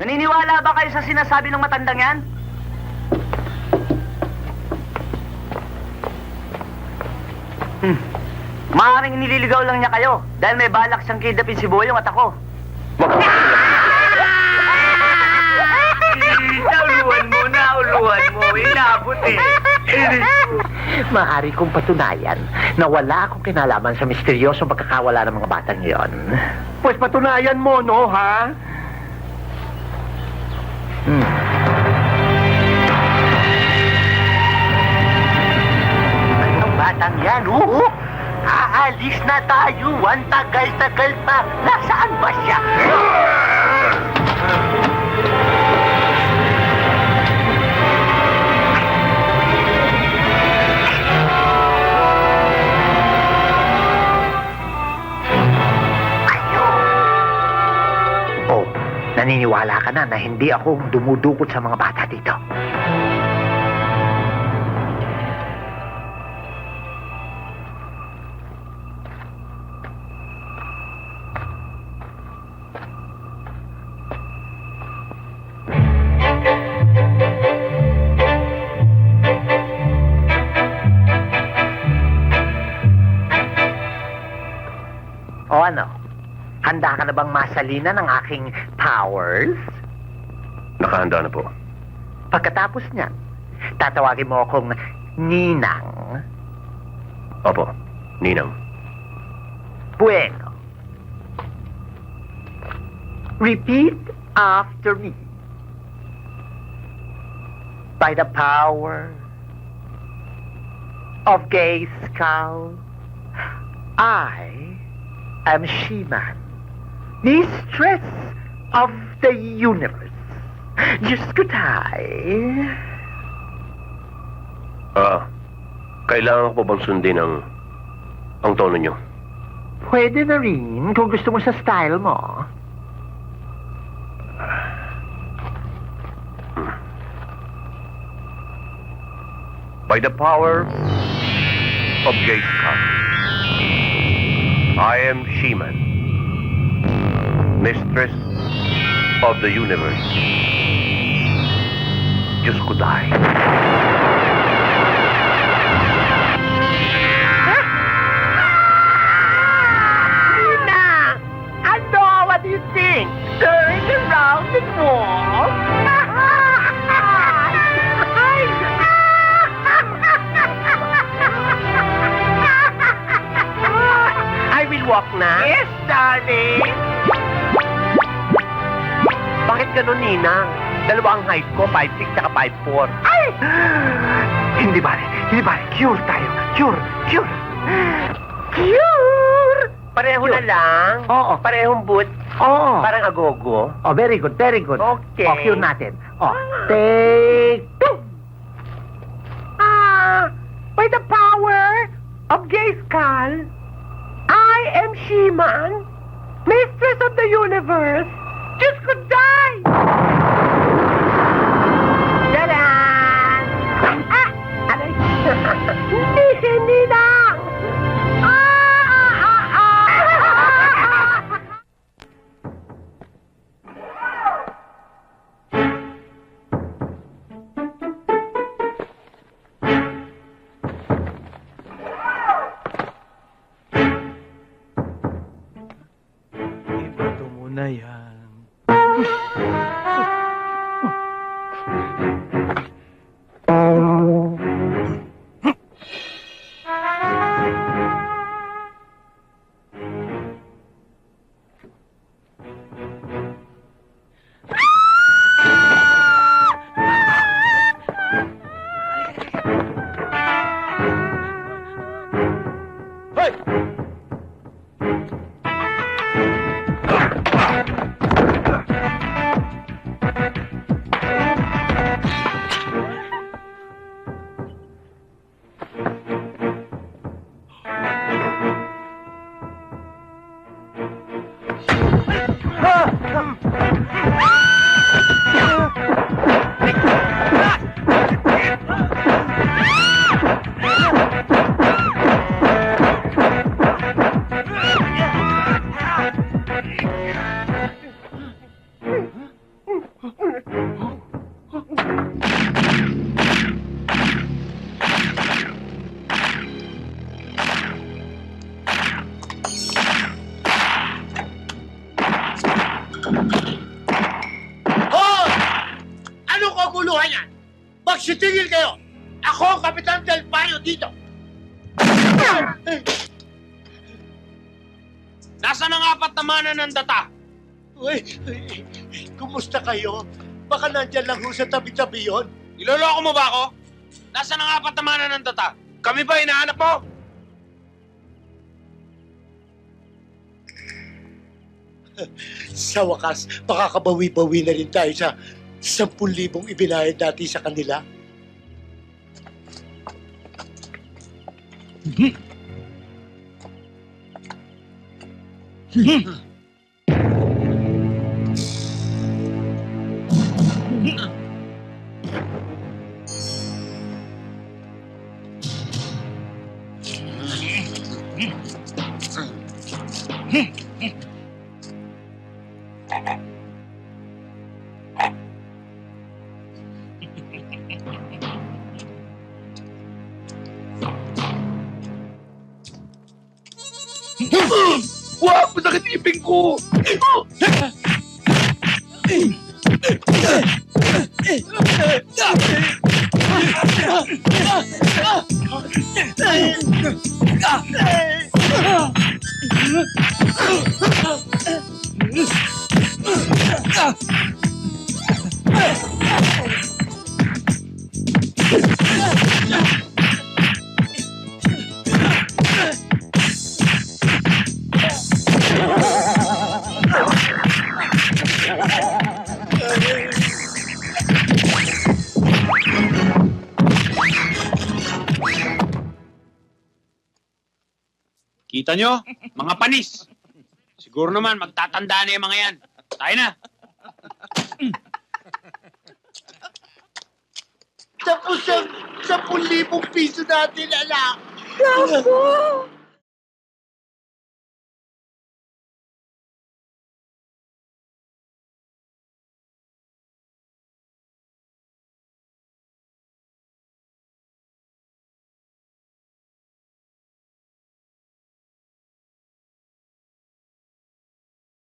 Naniniwala ba kayo sa sinasabi ng matandang yan? Maaaring nililigaw lang niya kayo dahil may balak siyang kidnapin si Boyong at ako. Nauluan mo, inabot eh. Maaari kong patunayan na wala akong kinalaman sa misteryosong pagkakawala ng mga batang iyon. Pues patunayan mo, no, ha? Ang batang yan, oo. Aalis na tayo. Ang tagal-tagal pa. Nasaan ba siya? Oh, naniniwala ka na hindi ako dumudukot sa mga bata dito. O ano? Handa ka na bang masalina ng aking powers? Nakahanda na po. Pagkatapos niyan, tatawagin mo akong Ninang. Opo, Ninang. Bueno. Repeat after me. By the power of Grayskull, I am She-Man, mistress of the universe. Diyos ko tayo. Kailangan ko bang sundin ang tono nyo? Pwede na rin kung gusto mo sa style mo. By the power of Grayskull, I am She-Man, mistress of the universe. Diyos ko tayo. Nina! Ano? What do you think? Turn around and walk. I will walk na. Yes, darling. Bakit ganun, Nina? Dalawa ang height ko, 5'6", saka 5'4". Ay! Hindi ba? Cure tayo. Cure. Pareho na lang? Oo. Parehong boot? Oo. Parang agogo? Oh, very good. Okay. O, cure natin. O, take two. By the power of Grayskull, I am She-Man, mistress of the universe. Diyos ko, die! Tadaan! Aray! Hindi na! Ibato mo na yan. makakuluhan yan. Magsitigil kayo. Ako ang Kapitan Del Payo dito. Nasaan ang apat na mana ng data? Uy, kumusta kayo? Baka nandyan lang ho sa tabi-tabi yun. Iloloko mo ba ako? Nasaan ang apat na mana ng data? Kami ba hinahanap mo? Sa wakas, makakabawi-bawi na rin tayo sa 10,000 ibinayad natin sa kanila. Wag! Masakit ipin ko! Kita nyo? Mga panis. Siguro naman magtatanda na yung mga yan. Tayo na. Tapos ang 10,000 piso natin, anak. Naku!